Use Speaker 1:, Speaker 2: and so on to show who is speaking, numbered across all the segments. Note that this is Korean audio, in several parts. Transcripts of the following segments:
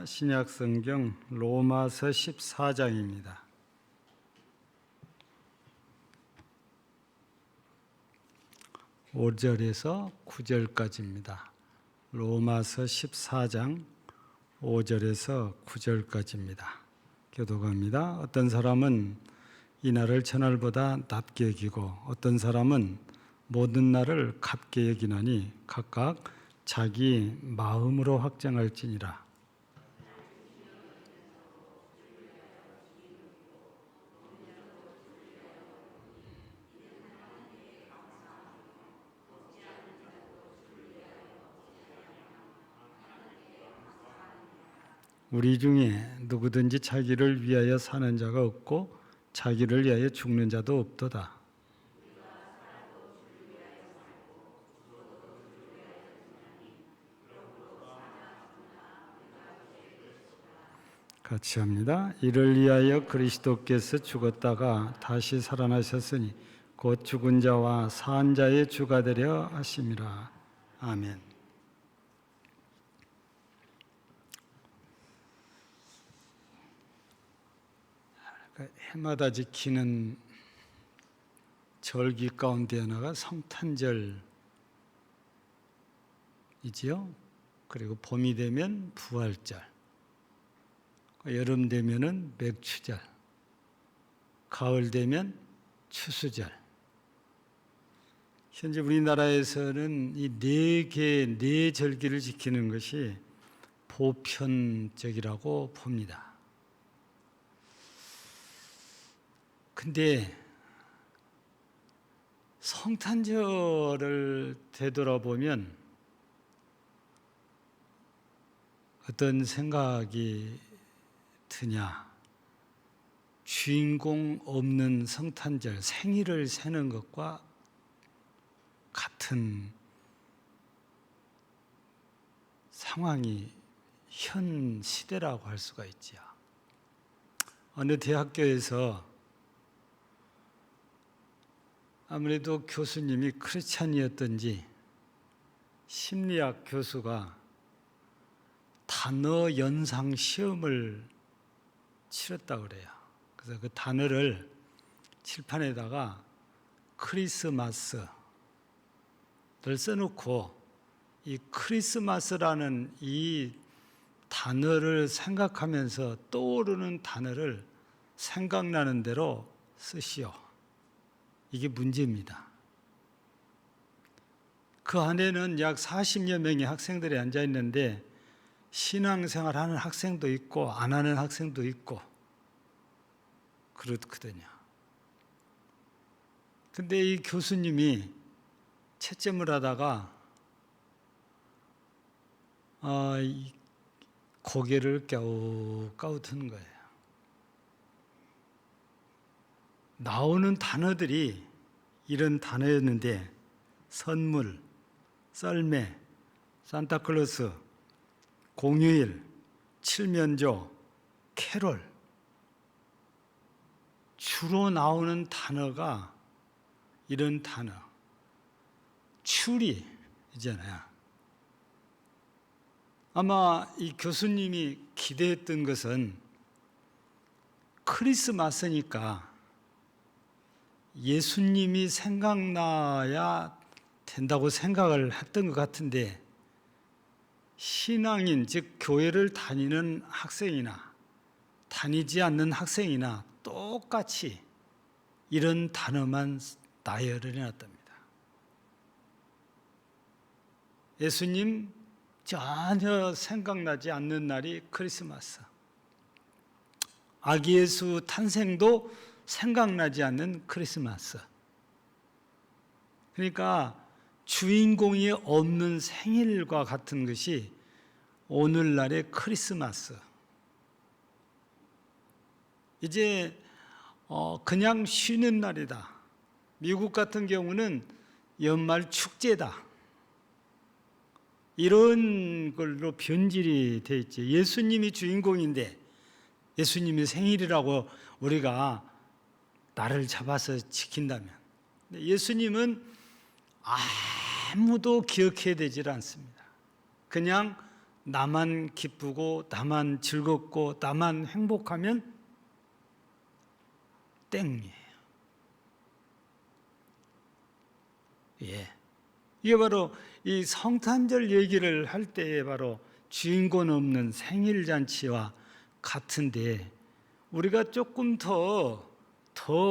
Speaker 1: 신약성경 로마서 14장입니다. (5절에서) (9절까지입니다) 로마서 14장 (5절에서) (9절까지입니다) 교독합니다. 어떤 사람은 이 날을 천할보다 낮게 여기고 어떤 사람은 모든 날을 같게 여기나니 각각 자기 마음으로 확정할지니라. 우리 중에 누구든지 자기를 위하여 사는 자가 없고 자기를 위하여 죽는 자도 없도다. 같이 합니다. 이를 위하여 그리스도께서 죽었다가 다시 살아나셨으니 곧 죽은 자와 산 자의 주가 되려 하심이라. 아멘. 해마다 지키는 절기 가운데 하나가 성탄절이지요. 그리고 봄이 되면 부활절, 여름 되면은 맥추절, 가을 되면 추수절. 현재 우리나라에서는 이 네 절기를 지키는 것이 보편적이라고 봅니다. 근데 성탄절을 되돌아보면 어떤 생각이 드냐? 주인공 없는 성탄절, 생일을 세는 것과 같은 상황이 현 시대라고 할 수가 있지요. 어느 대학교에서 아무래도 교수님이 크리스찬이었던지 심리학 교수가 단어 연상 시험을 치렀다고 그래요. 그래서 그 단어를 칠판에다가 크리스마스를 써놓고 이 크리스마스라는 이 단어를 생각하면서 떠오르는 단어를 생각나는 대로 쓰시오. 이게 문제입니다. 그 안에는 약 40여 명의 학생들이 앉아 있는데 신앙생활 하는 학생도 있고 안 하는 학생도 있고 그렇거든요. 근데 이 교수님이 채점을 하다가 고개를 갸웃갸웃하는 거예요. 나오는 단어들이 이런 단어였는데 선물, 썰매, 산타클로스, 공휴일, 칠면조, 캐롤. 주로 나오는 단어가 이런 단어. 추리이잖아요. 아마 이 교수님이 기대했던 것은 크리스마스니까 예수님이 생각나야 된다고 생각을 했던 것 같은데 신앙인, 즉 교회를 다니는 학생이나 다니지 않는 학생이나 똑같이 이런 단어만 나열을 해놨답니다. 예수님 전혀 생각나지 않는 날이 크리스마스. 아기 예수 탄생도 생각나지 않는 크리스마스. 그러니까 주인공이 없는 생일과 같은 것이 오늘날의 크리스마스. 이제 그냥 쉬는 날이다. 미국 같은 경우는 연말 축제다. 이런 걸로 변질이 돼 있지. 예수님이 주인공인데 예수님이 생일이라고 우리가 날을 잡아서 지킨다면 예수님은 아무도 기억해야 되질 않습니다. 그냥 나만 기쁘고 나만 즐겁고 나만 행복하면 땡이에요. 예. 이게 바로 이 성탄절 얘기를 할 때에 바로 주인공 없는 생일잔치와 같은데, 우리가 조금 더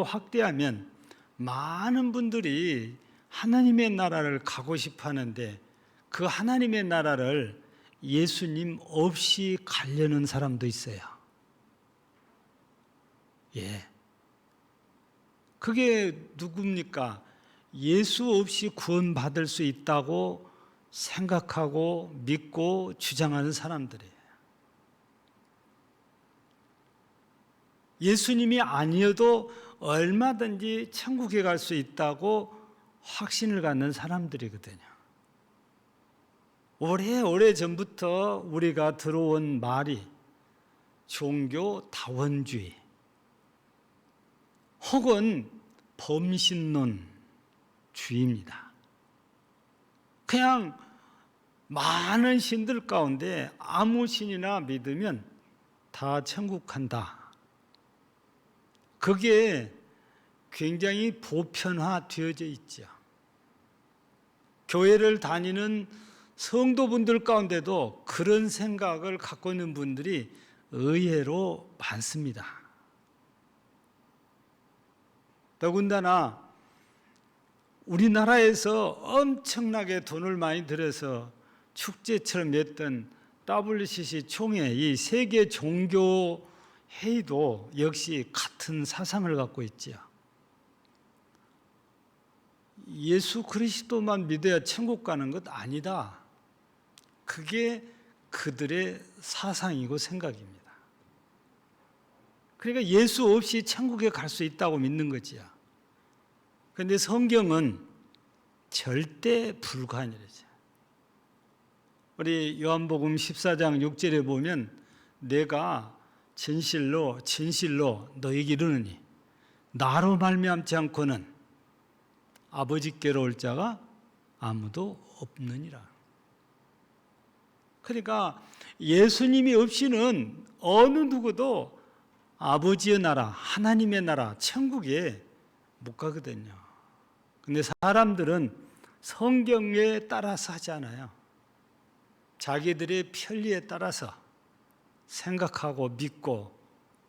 Speaker 1: 확대하면 많은 분들이 하나님의 나라를 가고 싶어 하는데 그 하나님의 나라를 예수님 없이 가려는 사람도 있어요. 예. 그게 누굽니까? 예수 없이 구원받을 수 있다고 생각하고 믿고 주장하는 사람들이에요. 예수님이 아니어도 얼마든지 천국에 갈 수 있다고 확신을 갖는 사람들이거든요. 오래 전부터 우리가 들어온 말이 종교 다원주의 혹은 범신론주의입니다. 그냥 많은 신들 가운데 아무 신이나 믿으면 다 천국 간다. 그게 굉장히 보편화되어져 있죠. 교회를 다니는 성도분들 가운데도 그런 생각을 갖고 있는 분들이 의외로 많습니다. 더군다나 우리나라에서 엄청나게 돈을 많이 들여서 축제처럼 했던 WCC 총회, 이 세계 종교 회의도 역시 같은 사상을 갖고 있죠. 예수 그리스도만 믿어야 천국 가는 것 아니다. 그게 그들의 사상이고 생각입니다. 그러니까 예수 없이 천국에 갈 수 있다고 믿는 거지요. 그런데 성경은 절대 불가하니라죠. 우리 요한복음 14장 6절에 보면 내가 진실로 너에게 이르노니 나로 말미암지 않고는 아버지께로 올 자가 아무도 없느니라. 그러니까 예수님이 없이는 어느 누구도 아버지의 나라, 하나님의 나라, 천국에 못 가거든요. 근데 사람들은 성경에 따라서 하지 않아요. 자기들의 편리에 따라서 생각하고 믿고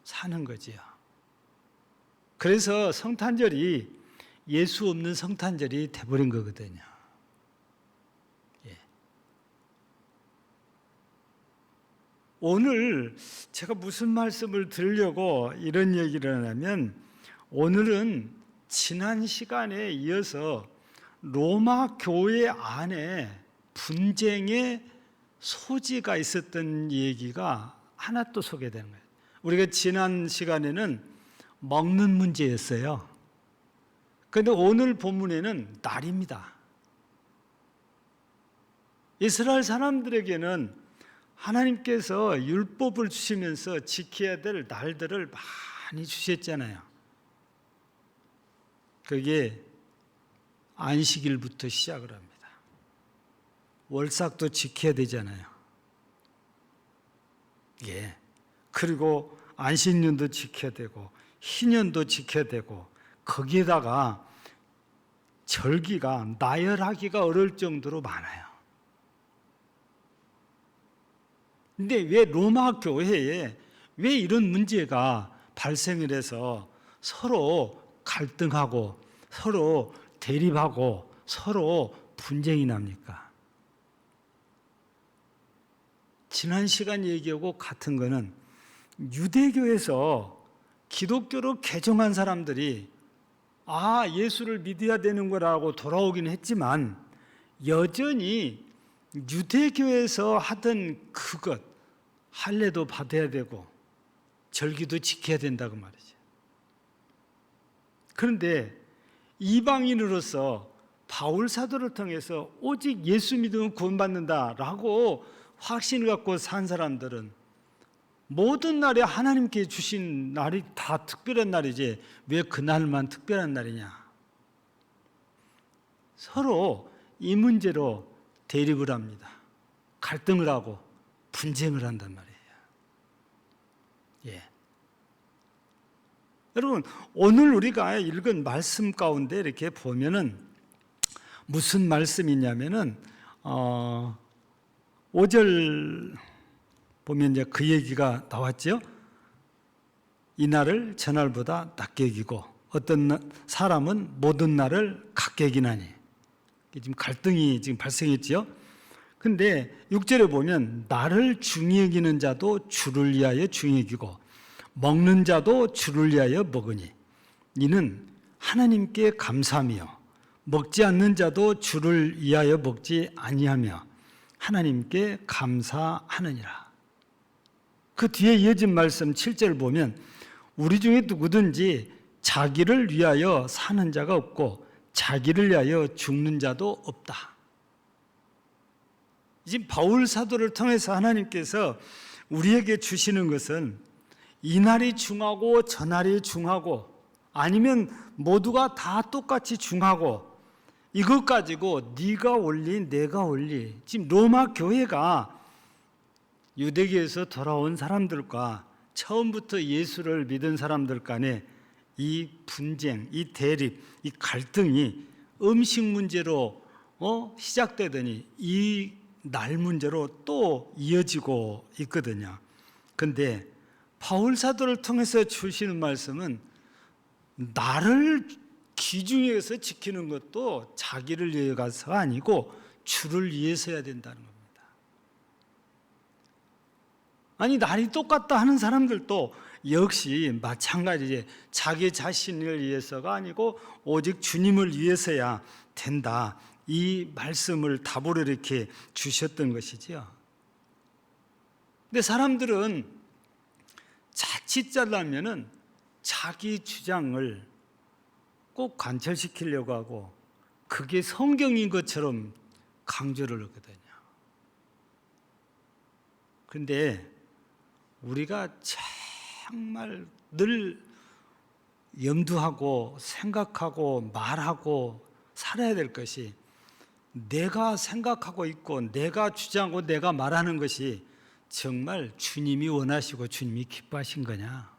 Speaker 1: 사는 거지요. 그래서 성탄절이 예수 없는 성탄절이 돼버린 거거든요. 예. 오늘 제가 무슨 말씀을 드리려고 이런 얘기를 하냐면, 오늘은 지난 시간에 이어서 로마 교회 안에 분쟁의 소지가 있었던 얘기가 하나 또 소개되는 거예요. 우리가 지난 시간에는 먹는 문제였어요. 그런데 오늘 본문에는 날입니다. 이스라엘 사람들에게는 하나님께서 율법을 주시면서 지켜야 될 날들을 많이 주셨잖아요. 그게 안식일부터 시작을 합니다. 월삭도 지켜야 되잖아요. 예. 그리고 안식년도 지켜야 되고 희년도 지켜야 되고, 거기에다가 절기가 나열하기가 어려울 정도로 많아요. 근데 왜 로마 교회에 왜 이런 문제가 발생을 해서 서로 갈등하고 서로 대립하고 서로 분쟁이 납니까? 지난 시간 얘기하고 같은 거는 유대교에서 기독교로 개종한 사람들이 예수를 믿어야 되는 거라고 돌아오긴 했지만 여전히 유대교에서 하던 그것, 할례도 받아야 되고 절기도 지켜야 된다고 말이죠. 그런데 이방인으로서 바울 사도를 통해서 오직 예수 믿으면 구원받는다라고 확신을 갖고 산 사람들은 모든 날에 하나님께 주신 날이 다 특별한 날이지 왜 그날만 특별한 날이냐. 서로 이 문제로 대립을 합니다. 갈등을 하고 분쟁을 한단 말이에요. 예. 여러분, 오늘 우리가 읽은 말씀 가운데 이렇게 보면은 무슨 말씀이냐면은 5절 보면 이제 그 얘기가 나왔죠. 이날을 전날보다 낮게 여기고 어떤 사람은 모든 날을 같게 여기나니. 지금 갈등이 지금 발생했죠. 근데 6절에 보면 나를 중히 여기는 자도 주를 위하여 중히 여기고 먹는 자도 주를 위하여 먹으니 이는 하나님께 감사하며 먹지 않는 자도 주를 위하여 먹지 아니하며 하나님께 감사하느니라. 그 뒤에 이어진 말씀 7절 보면 우리 중에 누구든지 자기를 위하여 사는 자가 없고 자기를 위하여 죽는 자도 없다. 지금 바울 사도를 통해서 하나님께서 우리에게 주시는 것은 이 날이 중하고 저 날이 중하고 아니면 모두가 다 똑같이 중하고 이것 가지고 네가 옳리 내가 옳리. 지금 로마 교회가 유대교에서 돌아온 사람들과 처음부터 예수를 믿은 사람들 간에 이 분쟁, 이 대립, 이 갈등이 음식 문제로 시작되더니 이 날 문제로 또 이어지고 있거든요. 근데 바울 사도를 통해서 주시는 말씀은 나를 기중에서 지키는 것도 자기를 위해서가 아니고 주를 위해서 해야 된다는 겁니다. 아니 날이 똑같다 하는 사람들도 역시 마찬가지지 자기 자신을 위해서가 아니고 오직 주님을 위해서야 된다. 이 말씀을 답으로 이렇게 주셨던 것이지요. 근데 사람들은 자칫 잘나면은 자기 주장을 꼭 관철시키려고 하고 그게 성경인 것처럼 강조를 하거든요. 그런데 우리가 정말 늘 염두하고 생각하고 말하고 살아야 될 것이 내가 생각하고 있고 내가 주장하고 내가 말하는 것이 정말 주님이 원하시고 주님이 기뻐하신 거냐?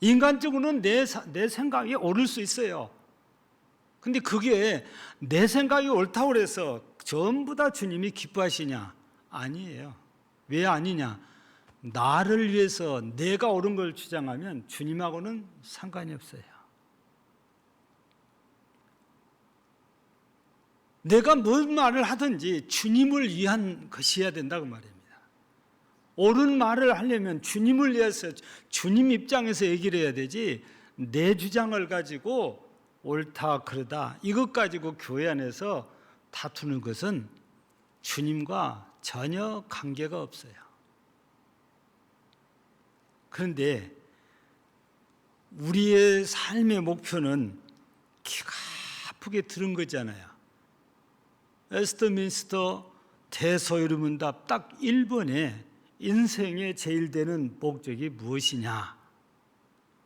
Speaker 1: 인간적으로는 내 생각이 옳을 수 있어요. 근데 그게 내 생각이 옳다고 해서 전부 다 주님이 기뻐하시냐? 아니에요. 왜 아니냐? 나를 위해서 내가 옳은 걸 주장하면 주님하고는 상관이 없어요. 내가 뭔 말을 하든지 주님을 위한 것이어야 된다고 말입니다. 옳은 말을 하려면 주님을 위해서 주님 입장에서 얘기를 해야 되지 내 주장을 가지고 옳다 그러다 이것 가지고 교회 안에서 다투는 것은 주님과 전혀 관계가 없어요. 그런데 우리의 삶의 목표는 기가 아프게 들은 거잖아요. 웨스트민스터 대소이루문답 딱 1번에 인생의 제일 되는 목적이 무엇이냐?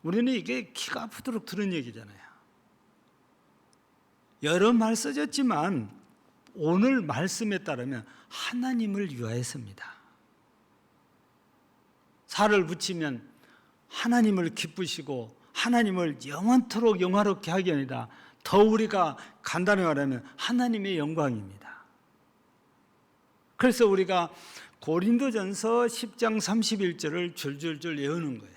Speaker 1: 우리는 이게 기가 아프도록 들은 얘기잖아요. 여러 말 써졌지만 오늘 말씀에 따르면 하나님을 위하여서입니다. 살을 붙이면 하나님을 기쁘시고 하나님을 영원토록 영화롭게 하기 아니라 더 우리가 간단히 말하면 하나님의 영광입니다. 그래서 우리가 고린도전서 10장 31절을 줄줄줄 외우는 거예요.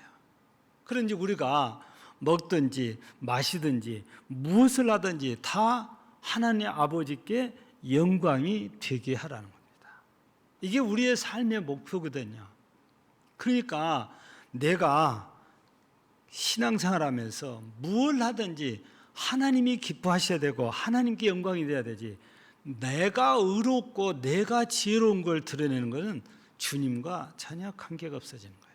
Speaker 1: 그런지 우리가 먹든지 마시든지 무엇을 하든지 다 하나님 아버지께 영광이 되게 하라는 겁니다. 이게 우리의 삶의 목표거든요. 그러니까 내가 신앙생활하면서 무엇을 하든지 하나님이 기뻐하셔야 되고 하나님께 영광이 돼야 되지 내가 의롭고 내가 지혜로운 걸 드러내는 것은 주님과 전혀 관계가 없어지는 거예요.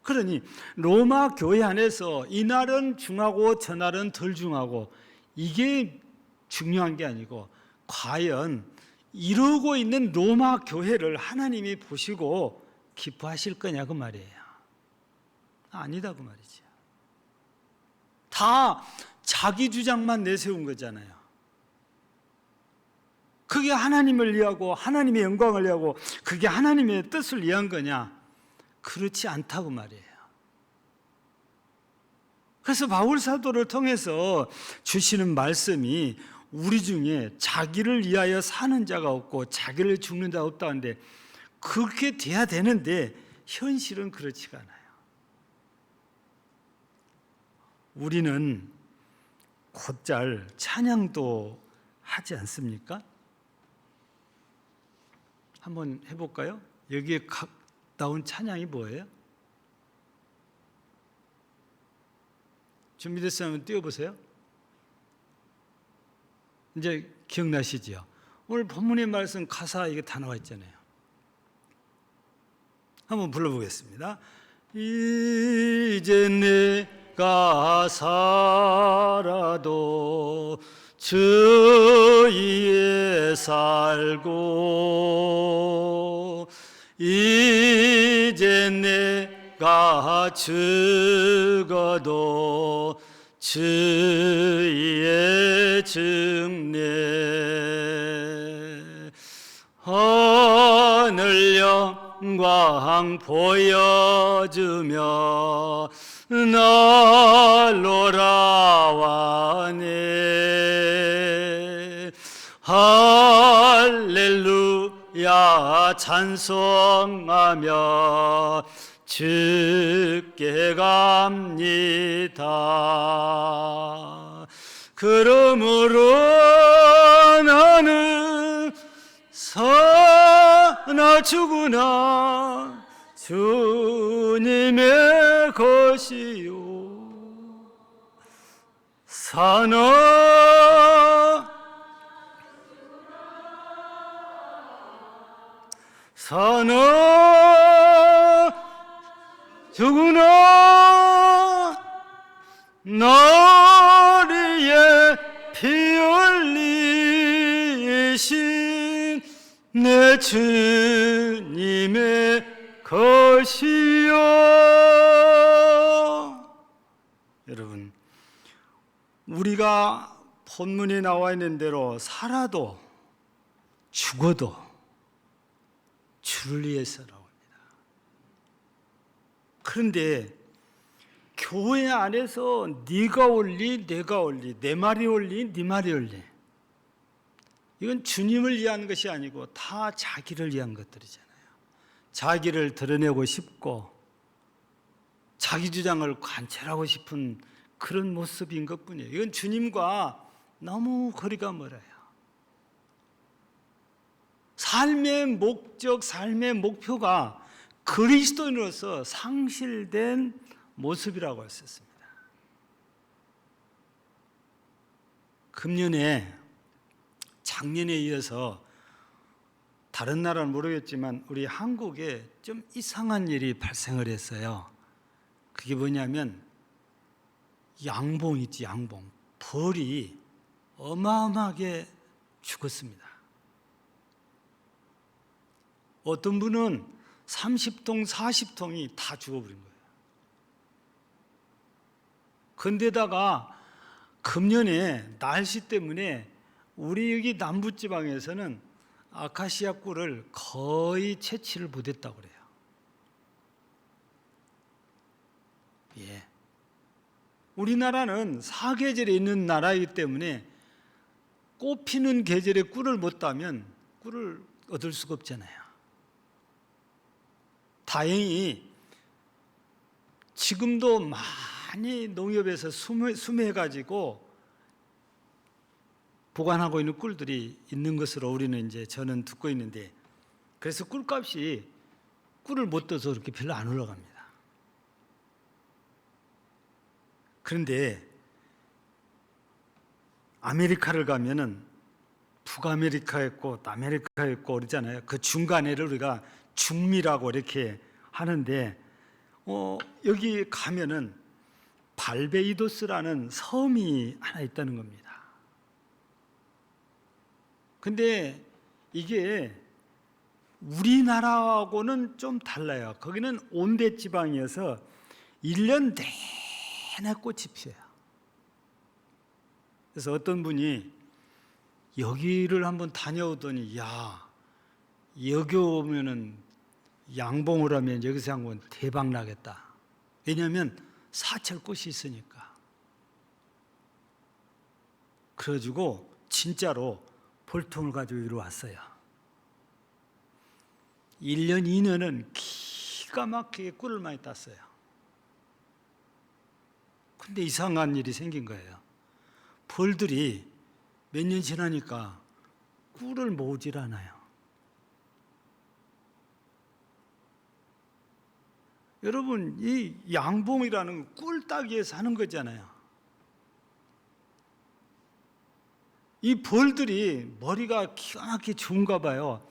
Speaker 1: 그러니 로마 교회 안에서 이날은 중하고 저날은 덜 중하고 이게 중요한 게 아니고 과연 이러고 있는 로마 교회를 하나님이 보시고 기뻐하실 거냐고 말이에요. 아니다고 말이죠. 다 자기 주장만 내세운 거잖아요. 그게 하나님을 위하고 하나님의 영광을 위하고 그게 하나님의 뜻을 위한 거냐? 그렇지 않다고 말이에요. 그래서 바울 사도를 통해서 주시는 말씀이 우리 중에 자기를 위하여 사는 자가 없고 자기를 죽는 자가 없다는데, 그렇게 돼야 되는데 현실은 그렇지가 않아요. 우리는 곧잘 찬양도 하지 않습니까? 한번 해볼까요? 여기에 나온 찬양이 뭐예요? 준비됐으면 한번 띄워보세요. 이제 기억나시죠? 오늘 본문의 말씀 가사 이게 다 나와 있잖아요. 한번 불러보겠습니다. 이제 내가 살아도 주 위에 살고, 이제 내가 죽어도 주 위에 죽네. 하늘 영광 보여주며 날 놀아와네. 할렐루야 찬송하며 주께 갑니다. 그러므로 나는 사나 죽으나 주님의 것이요, 사나 죽으나 날 위해 피 흘리신 내 주님의 것이요. 여러분, 우리가 본문에 나와 있는 대로 살아도 죽어도 주를 위해서라고 합니다. 그런데 교회 안에서 네가 올리 내가 올리, 내 말이 올리 네 말이 올리, 이건 주님을 위한 것이 아니고 다 자기를 위한 것들이잖아요. 자기를 드러내고 싶고 자기 주장을 관철하고 싶은 그런 모습인 것뿐이에요. 이건 주님과 너무 거리가 멀어요. 삶의 목적, 삶의 목표가 그리스도인으로서 상실된 모습이라고 할 수 있습니다. 금년에, 작년에 이어서 다른 나라는 모르겠지만 우리 한국에 좀 이상한 일이 발생을 했어요. 그게 뭐냐면 양봉 있지, 양봉. 벌이 어마어마하게 죽었습니다. 어떤 분은 30통, 40통이 다 죽어버린 거예요. 근데다가 금년에 날씨 때문에 우리 여기 남부지방에서는 아카시아 꿀을 거의 채취를 못했다고 그래요. 예. 우리나라는 사계절에 있는 나라이기 때문에 꽃 피는 계절에 꿀을 못 따면 꿀을 얻을 수가 없잖아요. 다행히 지금도 많이 농협에서 수매해가지고 보관하고 있는 꿀들이 있는 것으로 우리는 이제 저는 듣고 있는데, 그래서 꿀값이 꿀을 못 떠서 그렇게 별로 안 올라갑니다. 그런데 아메리카를 가면은 북아메리카 있고 남아메리카 있고 그러잖아요. 그 중간에를 우리가 중미라고 이렇게 하는데, 여기 가면은 발베이도스라는 섬이 하나 있다는 겁니다. 근데 이게 우리나라하고는 좀 달라요. 거기는 온대 지방이어서 1년 내내 꽃이 피어요. 그래서 어떤 분이 여기를 한번 다녀오더니 여기 오면은 양봉을 하면 여기서 한번 대박 나겠다. 왜냐하면 사철꽃이 있으니까. 그래가지고 진짜로 볼통을 가지고 이리 왔어요. 1년, 2년은 기가 막히게 꿀을 많이 땄어요. 근데 이상한 일이 생긴 거예요. 벌들이 몇 년 지나니까 꿀을 모으질 않아요. 여러분, 이 양봉이라는 꿀 따기 위해서 하는 거잖아요. 이 벌들이 머리가 기가 막히게 좋은가 봐요.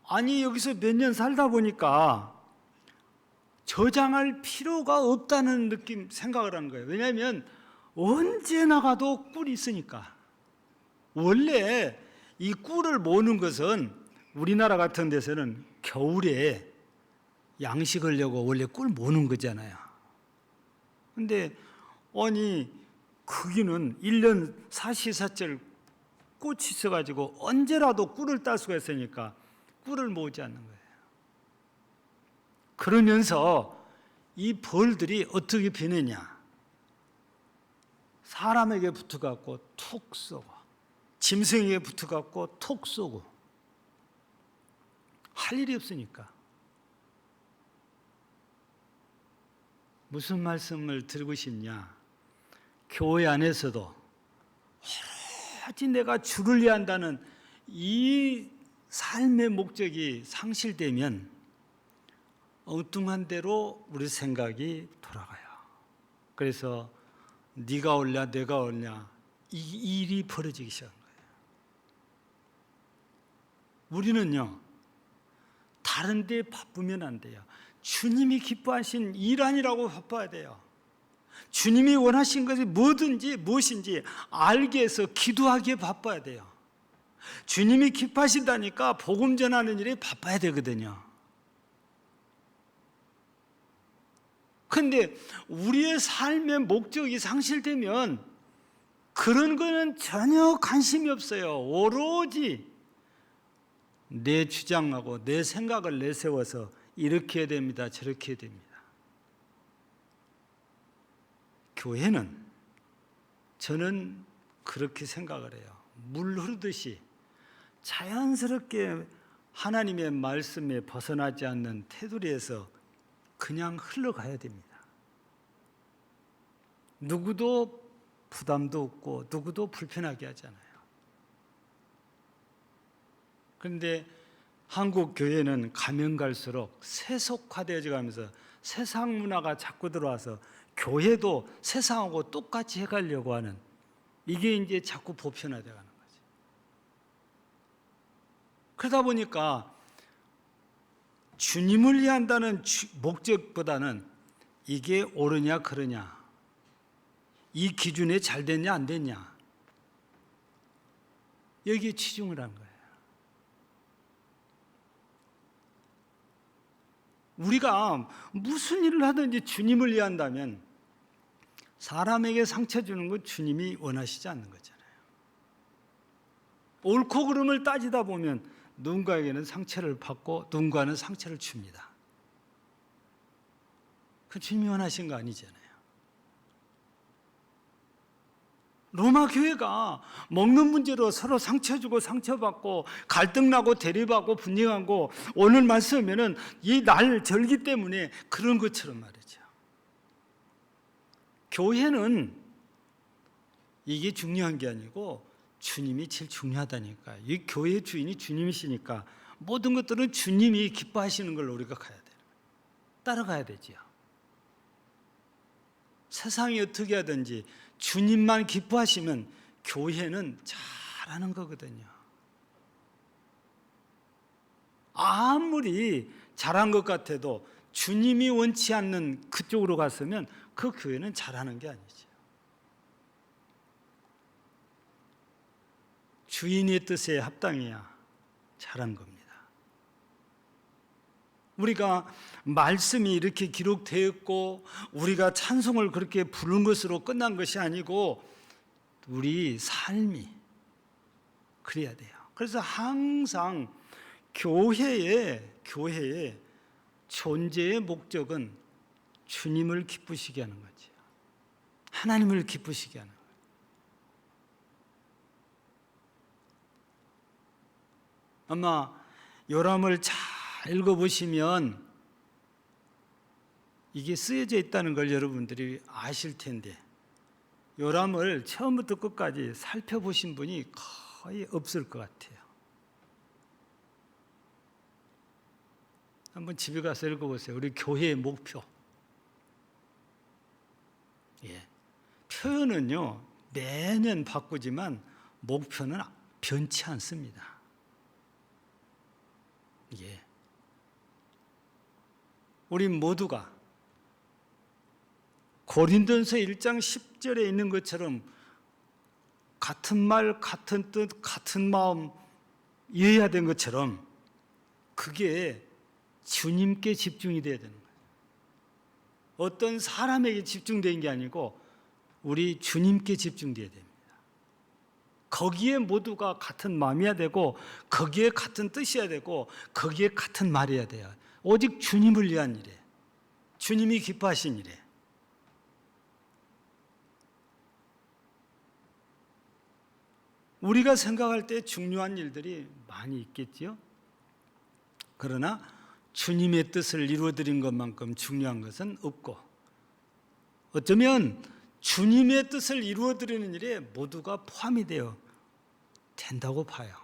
Speaker 1: 아니, 여기서 몇 년 살다 보니까 저장할 필요가 없다는 생각을 하는 거예요. 왜냐하면 언제 나가도 꿀이 있으니까. 원래 이 꿀을 모으는 것은 우리나라 같은 데서는 겨울에 양식하려고 원래 꿀 모으는 거잖아요. 근데 아니, 거기는 1년 사시사철 꽃이 있어가지고 언제라도 꿀을 딸 수가 있으니까 꿀을 모으지 않는 거예요. 그러면서 이 벌들이 어떻게 변했냐? 사람에게 붙어갖고 툭 쏘고, 짐승에게 붙어갖고 툭 쏘고, 할 일이 없으니까. 무슨 말씀을 드리고 싶냐? 교회 안에서도 오로지 내가 주를 위한다는 이 삶의 목적이 상실되면 엉뚱한 대로 우리 생각이 돌아가요. 그래서 네가 옳냐 내가 옳냐 이 일이 벌어지기 시작한 거예요. 우리는요, 다른 데 바쁘면 안 돼요. 주님이 기뻐하신 일 아니라고 바빠야 돼요. 주님이 원하신 것이 뭐든지 무엇인지 알기 위해서 기도하기에 바빠야 돼요. 주님이 기뻐하신다니까 복음 전하는 일에 바빠야 되거든요. 그런데 우리의 삶의 목적이 상실되면 그런 거는 전혀 관심이 없어요. 오로지 내 주장하고 내 생각을 내세워서 이렇게 해야 됩니다. 저렇게 해야 됩니다. 교회는 저는 그렇게 생각을 해요. 물 흐르듯이 자연스럽게 하나님의 말씀에 벗어나지 않는 테두리에서 그냥 흘러가야 됩니다. 누구도 부담도 없고 누구도 불편하게 하잖아요. 그런데 한국 교회는 가면 갈수록 세속화되어 가면서 세상 문화가 자꾸 들어와서 교회도 세상하고 똑같이 해가려고 하는, 이게 이제 자꾸 보편화되어 가는 거죠. 그러다 보니까 주님을 위한다는 목적보다는 이게 옳으냐 그러냐, 이 기준에 잘 됐냐 안 됐냐, 여기에 치중을 한 거예요. 우리가 무슨 일을 하든지 주님을 위한다면 사람에게 상처 주는 건 주님이 원하시지 않는 거잖아요. 옳고 그름을 따지다 보면 누군가에게는 상처를 받고 누군가는 상처를 줍니다. 그 주님이 원하신 거 아니잖아요. 로마 교회가 먹는 문제로 서로 상처 주고 상처받고 갈등나고 대립하고 분쟁하고, 오늘 말씀에는 이 날 절기 때문에 그런 것처럼 말이죠. 교회는 이게 중요한 게 아니고 주님이 제일 중요하다니까. 이 교회의 주인이 주님이시니까 모든 것들은 주님이 기뻐하시는 걸 우리가 가야 돼요. 따라가야 되지요. 세상이 어떻게 하든지 주님만 기뻐하시면 교회는 잘하는 거거든요. 아무리 잘한 것 같아도 주님이 원치 않는 그쪽으로 갔으면 그 교회는 잘하는 게 아니죠. 주인의 뜻에 합당해야 잘한 겁니다. 우리가 말씀이 이렇게 기록되었고 우리가 찬송을 그렇게 부른 것으로 끝난 것이 아니고 우리 삶이 그래야 돼요. 그래서 항상 교회의 존재의 목적은 주님을 기쁘시게 하는 거죠. 하나님을 기쁘시게 하는 거예요. 아마 요람을 잘 읽어보시면 이게 쓰여져 있다는 걸 여러분들이 아실 텐데, 요람을 처음부터 끝까지 살펴보신 분이 거의 없을 것 같아요. 한번 집에 가서 읽어보세요. 우리 교회의 목표. 표현은요 매년 바꾸지만 목표는 변치 않습니다. 우리 모두가 고린도전서 1장 10절에 있는 것처럼 같은 말, 같은 뜻, 같은 마음 이어야 된 것처럼 그게 주님께 집중이 돼야 되는 거예요. 어떤 사람에게 집중된 게 아니고 우리 주님께 집중돼야 됩니다. 거기에 모두가 같은 마음이어야 되고 거기에 같은 뜻이어야 되고 거기에 같은 말이어야 돼요. 오직 주님을 위한 일에, 주님이 기뻐하신 일에. 우리가 생각할 때 중요한 일들이 많이 있겠지요. 그러나 주님의 뜻을 이루어드린 것만큼 중요한 것은 없고, 어쩌면 주님의 뜻을 이루어드리는 일에 모두가 포함이 되어 된다고 봐요.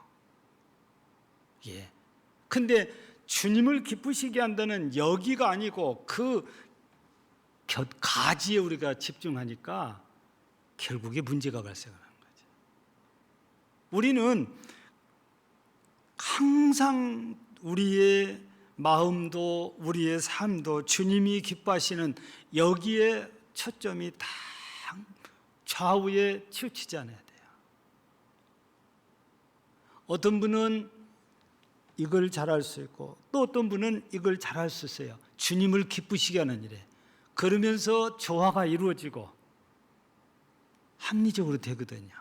Speaker 1: 근데 주님을 기쁘시게 한다는 여기가 아니고 그 가지에 우리가 집중하니까 결국에 문제가 발생하는 거죠. 우리는 항상 우리의 마음도 우리의 삶도 주님이 기뻐하시는 여기에 초점이 다 좌우에 치우치지 않아야 돼요. 어떤 분은 이걸 잘할 수 있고 또 어떤 분은 이걸 잘할 수 있어요. 주님을 기쁘시게 하는 일에. 그러면서 조화가 이루어지고 합리적으로 되거든요.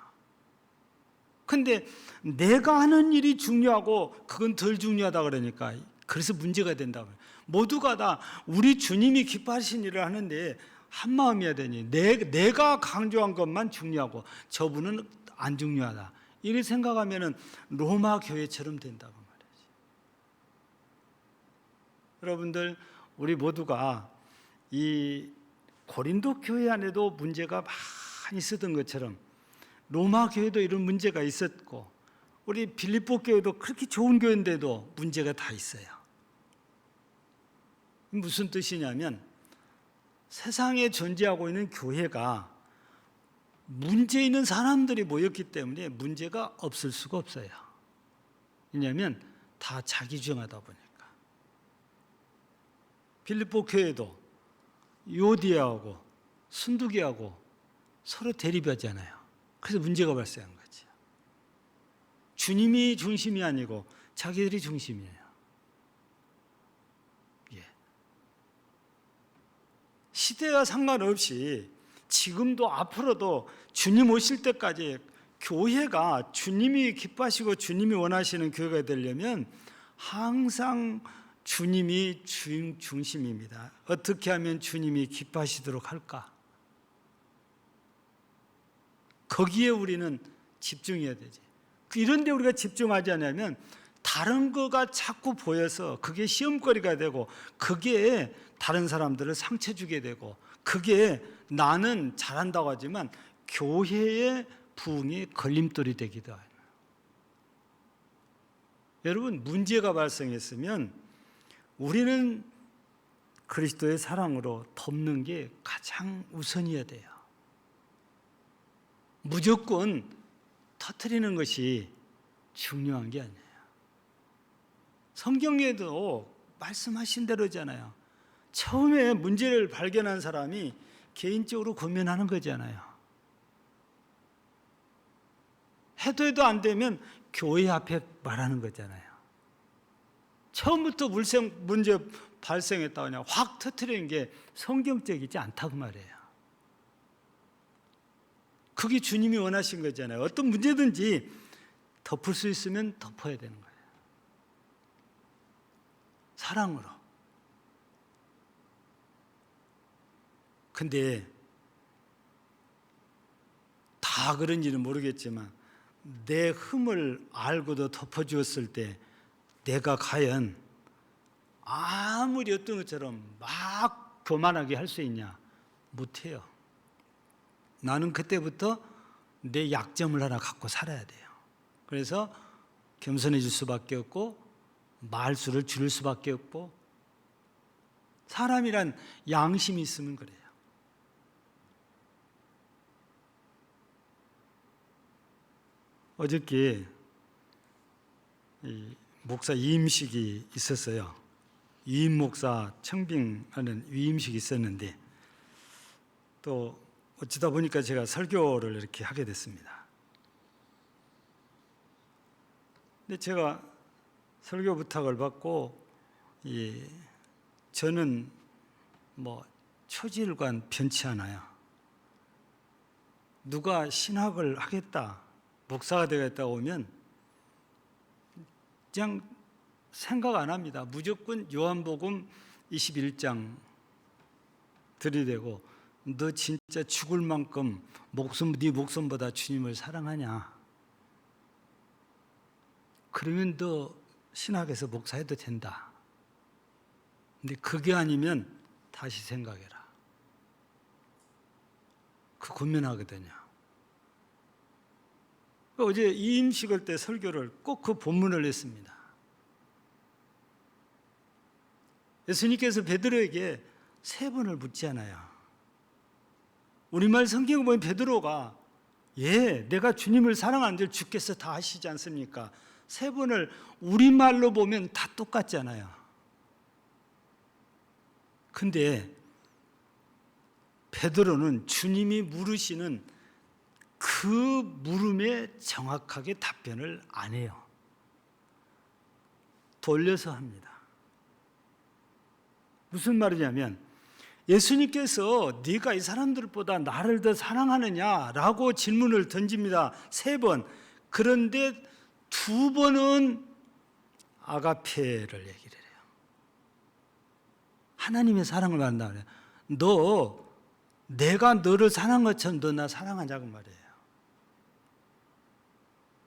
Speaker 1: 근데 내가 하는 일이 중요하고 그건 덜 중요하다 그러니까 그래서 문제가 된다고. 모두가 다 우리 주님이 기뻐하신 일을 하는데 한 마음이어야 되니 내가 강조한 것만 중요하고 저분은 안 중요하다. 이렇게 생각하면 로마 교회처럼 된다고 말이지. 여러분들 우리 모두가 이 고린도 교회 안에도 문제가 많이 있었던 것처럼 로마 교회도 이런 문제가 있었고 우리 빌립보 교회도 그렇게 좋은 교회인데도 문제가 다 있어요. 무슨 뜻이냐면 세상에 존재하고 있는 교회가 문제 있는 사람들이 모였기 때문에 문제가 없을 수가 없어요. 왜냐하면 다 자기 주장하다 보니까. 빌립보 교회도 요디아하고 순두기하고 서로 대립하잖아요. 그래서 문제가 발생한 거죠. 주님이 중심이 아니고 자기들이 중심이에요. 시대와 상관없이 지금도 앞으로도 주님 오실 때까지 교회가 주님이 기뻐하시고 주님이 원하시는 교회가 되려면 항상 주님이 중심입니다. 어떻게 하면 주님이 기뻐하시도록 할까? 거기에 우리는 집중해야 되지. 이런 데 우리가 집중하지 않으면 다른 거가 자꾸 보여서 그게 시험거리가 되고 그게 다른 사람들을 상처 주게 되고 그게 나는 잘한다고 하지만 교회의 부흥에 걸림돌이 되기도 해요. 여러분 문제가 발생했으면 우리는 그리스도의 사랑으로 덮는 게 가장 우선이어야 돼요. 무조건 터뜨리는 것이 중요한 게 아니에요. 성경에도 말씀하신 대로잖아요. 처음에 문제를 발견한 사람이 개인적으로 고민하는 거잖아요. 해도 안 되면 교회 앞에 말하는 거잖아요. 처음부터 문제 발생했다고 그냥 확 터뜨리는 게 성경적이지 않다고 말해요. 그게 주님이 원하신 거잖아요. 어떤 문제든지 덮을 수 있으면 덮어야 되는 거예요. 사랑으로. 근데 다 그런지는 모르겠지만 내 흠을 알고도 덮어주었을 때 내가 과연 아무리 어떤 것처럼 막 교만하게 할 수 있냐? 못해요. 나는 그때부터 내 약점을 하나 갖고 살아야 돼요. 그래서 겸손해질 수밖에 없고 말수를 줄일 수밖에 없고, 사람이란 양심이 있으면 그래요. 어저께 목사 위임식이 있었어요. 위임 목사 청빙하는 위임식이 있었는데 또 어쩌다 보니까 제가 설교를 이렇게 하게 됐습니다. 근데 제가 설교 부탁을 받고 저는 초질관 변치 않아요. 누가 신학을 하겠다, 목사가 되겠다 오면 그냥 생각 안 합니다. 무조건 요한복음 21장 들이대고, 너 진짜 죽을 만큼 네 목숨보다 주님을 사랑하냐? 그러면 너 신학에서 목사해도 된다. 근데 그게 아니면 다시 생각해라. 그 고민하거든요. 어제 이임식을 때 설교를 꼭 그 본문을 했습니다. 예수님께서 베드로에게 3번을 묻잖아요. 우리말 성경을 보면 베드로가 내가 주님을 사랑하는 줄 주께서 다 아시지 않습니까? 3번을 우리말로 보면 다 똑같잖아요. 근데 베드로는 주님이 물으시는 그 물음에 정확하게 답변을 안 해요. 돌려서 합니다. 무슨 말이냐면 예수님께서 네가 이 사람들보다 나를 더 사랑하느냐라고 질문을 던집니다. 3번. 그런데 2번은 아가페를 얘기를 해요. 하나님의 사랑을 받는다 그래요. 내가 너를 사랑한 것처럼 너 나 사랑하자고 말이에요.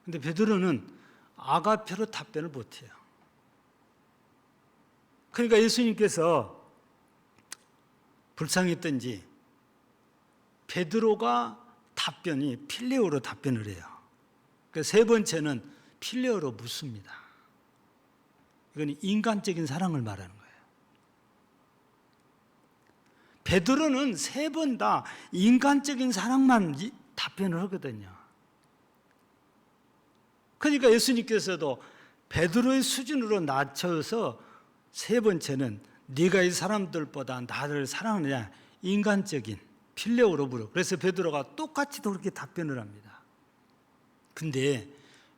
Speaker 1: 근데 베드로는 아가페로 답변을 못해요. 그러니까 예수님께서 불쌍했던지 베드로가 답변이 필레오로 답변을 해요. 그러니까 3번째는 필레오로 묻습니다. 이건 인간적인 사랑을 말하는 거예요. 베드로는 3번 다 인간적인 사랑만 답변을 하거든요. 그러니까 예수님께서도 베드로의 수준으로 낮춰서 3번째는 네가 이 사람들보다 나를 사랑하느냐, 인간적인 필레오로 물어. 그래서 베드로가 똑같이 그렇게 답변을 합니다. 근데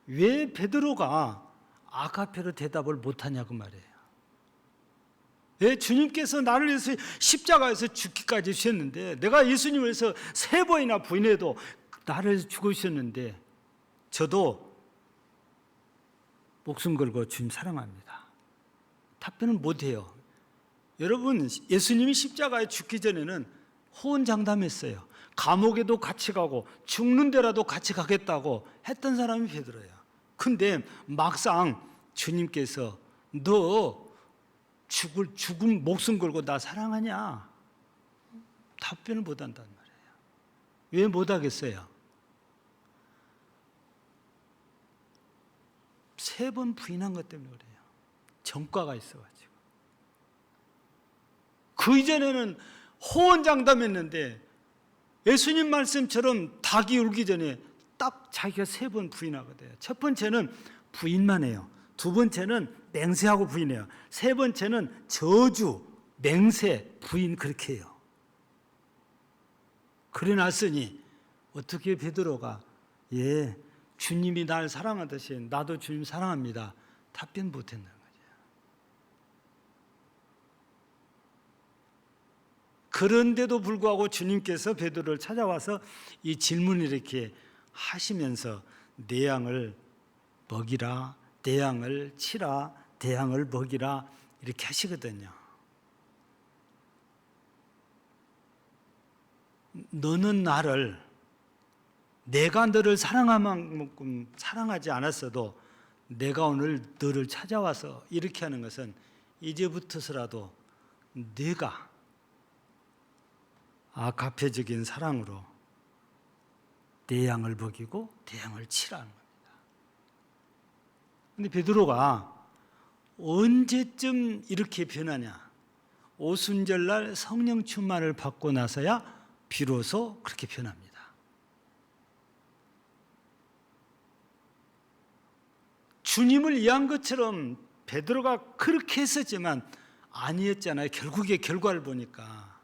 Speaker 1: 왜 베드로가 아가페로 대답을 못하냐고 말이에요. 왜 주님께서 나를 위해서 십자가에서 죽기까지 주셨는데, 내가 예수님을 위해서 3번이나 부인해도 나를 죽으셨는데 저도 목숨 걸고 주님 사랑합니다. 답변을 못해요. 여러분, 예수님이 십자가에 죽기 전에는 호언장담했어요. 감옥에도 같이 가고 죽는 데라도 같이 가겠다고 했던 사람이 베드로예요. 근데 막상 주님께서 너 죽음 목숨 걸고 나 사랑하냐? 답변을 못 한단 말이에요. 왜 못 하겠어요? 3번 부인한 것 때문에 그래요. 전과가 있어가지고. 그 이전에는 호언장담했는데 예수님 말씀처럼 닭이 울기 전에 딱 자기가 3번 부인하거든요. 첫 번째는 부인만 해요. 2번째는 맹세하고 부인해요. 3번째는 저주, 맹세, 부인 그렇게 해요. 그래 놨으니 어떻게 베드로가 주님이 날 사랑하듯이 나도 주님 사랑합니다. 답변 못했다는 거죠. 그런데도 불구하고 주님께서 베드로를 찾아와서 이 질문을 이렇게 하시면서 내 양을 먹이라, 내 양을 치라, 내 양을 먹이라 이렇게 하시거든요. 너는 나를, 내가 너를 사랑할 만큼 사랑하지 않았어도 내가 오늘 너를 찾아와서 이렇게 하는 것은 이제부터서라도 내가 아가페적인 사랑으로 내 양을 먹이고 내 양을 치라는 겁니다. 근데 베드로가 언제쯤 이렇게 변하냐? 오순절날 성령 충만을 받고 나서야 비로소 그렇게 변합니다. 주님을 이해한 것처럼 베드로가 그렇게 했었지만 아니었잖아요. 결국의 결과를 보니까.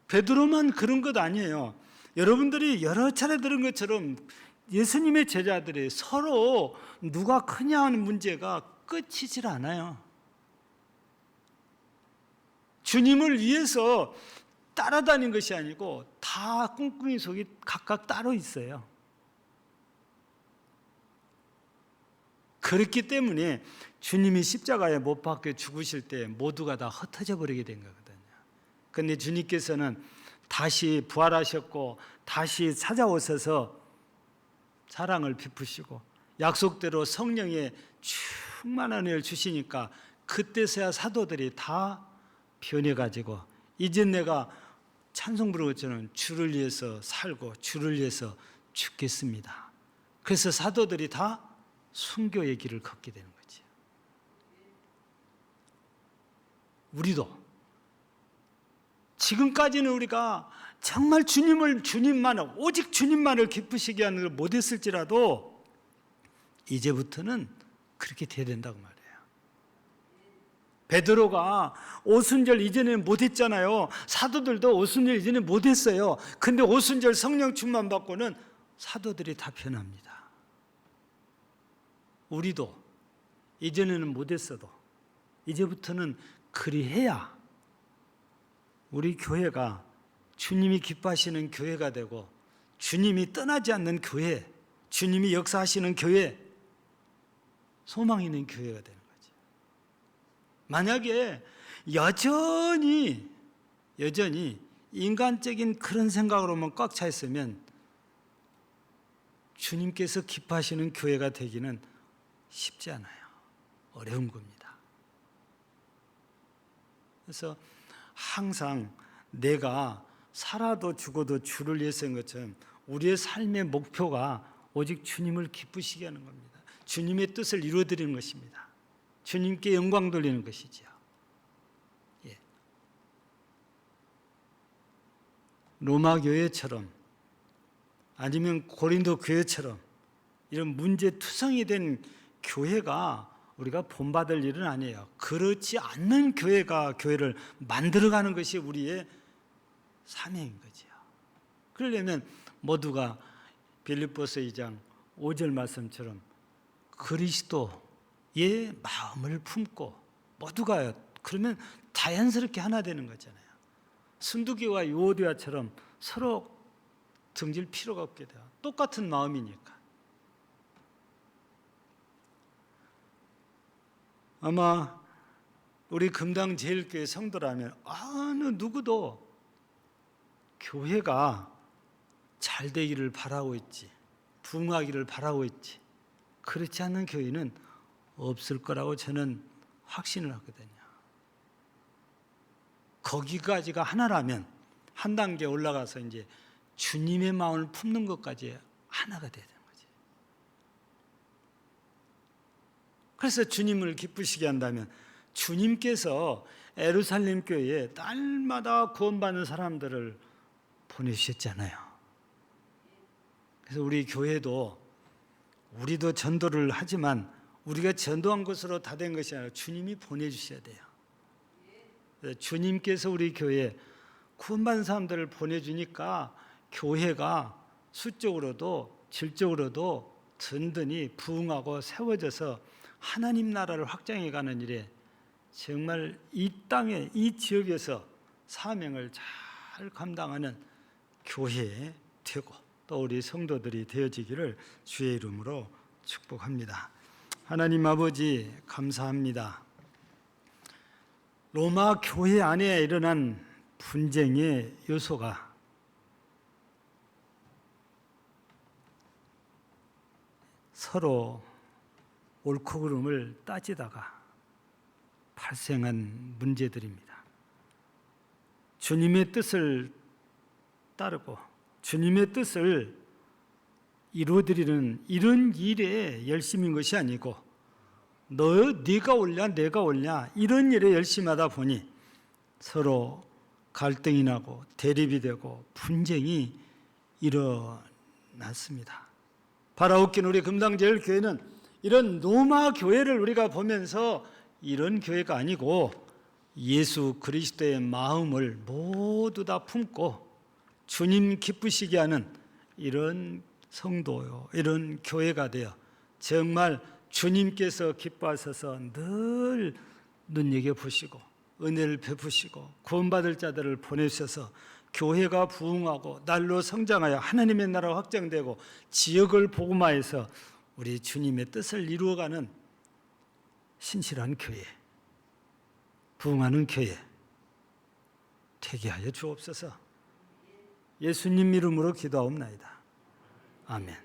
Speaker 1: 베드로만 그런 것 아니에요. 여러분들이 여러 차례 들은 것처럼 예수님의 제자들이 서로 누가 크냐 하는 문제가 끝이질 않아요. 주님을 위해서 따라다닌 것이 아니고 다 꿍꿍이 속이 각각 따로 있어요. 그렇기 때문에 주님이 십자가에 못 박혀 죽으실 때 모두가 다 흩어져 버리게 된 거거든요. 그런데 주님께서는 다시 부활하셨고 다시 찾아오셔서 사랑을 베푸시고 약속대로 성령의 충만한 은혜를 주시니까 그때서야 사도들이 다 변해가지고 이제 내가 찬송 부르는 것처럼 주를 위해서 살고 주를 위해서 죽겠습니다. 그래서 사도들이 다 순교의 길을 걷게 되는 거죠. 우리도 지금까지는 우리가 정말 주님만을 오직 주님만을 기쁘시게 하는 걸 못했을지라도 이제부터는 그렇게 돼야 된다고 말해요. 베드로가 오순절 이전에는 못했잖아요. 사도들도 오순절 이전에 못했어요. 근데 오순절 성령 충만 받고는 사도들이 다 변합니다. 우리도 이전에는 못했어도 이제부터는 그리해야 우리 교회가 주님이 기뻐하시는 교회가 되고 주님이 떠나지 않는 교회, 주님이 역사하시는 교회, 소망 있는 교회가 되는 거죠. 만약에 여전히 인간적인 그런 생각으로만 꽉 차 있으면 주님께서 기뻐하시는 교회가 되기는 쉽지 않아요. 어려운 겁니다. 그래서 항상 내가 살아도 죽어도 주를 위해서인 것처럼 우리의 삶의 목표가 오직 주님을 기쁘시게 하는 겁니다. 주님의 뜻을 이루어드리는 것입니다. 주님께 영광 돌리는 것이죠. 예. 로마 교회처럼 아니면 고린도 교회처럼 이런 문제투성이 된 교회가 우리가 본받을 일은 아니에요. 그렇지 않는 교회가 교회를 만들어가는 것이 우리의 사명인 거죠. 그러려면 모두가 빌립보서 2장 5절 말씀처럼 그리스도의 마음을 품고 모두가 그러면 자연스럽게 하나 되는 거잖아요. 순두기와 유오디아처럼 서로 등질 필요가 없게 돼요. 똑같은 마음이니까. 아마 우리 금당 제일교회 성도라면 어느 누구도 교회가 잘 되기를 바라고 있지, 부흥하기를 바라고 있지, 그렇지 않는 교회는 없을 거라고 저는 확신을 하거든요. 거기까지가 하나라면 한 단계 올라가서 이제 주님의 마음을 품는 것까지 하나가 돼야 되는 거지. 그래서 주님을 기쁘시게 한다면 주님께서 예루살렘 교회에 날마다 구원받는 사람들을 보내주셨잖아요. 그래서 우리 교회도 우리도 전도를 하지만 우리가 전도한 것으로 다 된 것이 아니라 주님이 보내주셔야 돼요. 주님께서 우리 교회에 구원받은 사람들을 보내주니까 교회가 수적으로도 질적으로도 든든히 부흥하고 세워져서 하나님 나라를 확장해가는 일에 정말 이 땅에 이 지역에서 사명을 잘 감당하는 교회 되고 또 또 우리 성도들이 되어지기를 주의 이름으로 축복합니다. 하나님 아버지 감사합니다. 로마 교회 안에 일어난 분쟁의 요소가 서로 옳고 그름을 따지다가 발생한 문제들입니다. 주님의 뜻을 따르고 주님의 뜻을 이루어드리는 이런 일에 열심인 것이 아니고 네가 옳냐 내가 옳냐 이런 일에 열심히 하다 보니 서로 갈등이 나고 대립이 되고 분쟁이 일어났습니다. 바라옵긴 우리 금당제일교회는 이런 로마 교회를 우리가 보면서 이런 교회가 아니고 예수 그리스도의 마음을 모두 다 품고 주님 기쁘시게 하는 이런 성도요, 이런 교회가 되어 정말 주님께서 기뻐하셔서 늘 눈여겨보시고 은혜를 베푸시고 구원받을 자들을 보내주셔서 교회가 부흥하고 날로 성장하여 하나님의 나라가 확장되고 지역을 복음화해서 우리 주님의 뜻을 이루어가는 신실한 교회, 부흥하는 교회 되게 하여 주옵소서. 예수님 이름으로 기도하옵나이다. 아멘.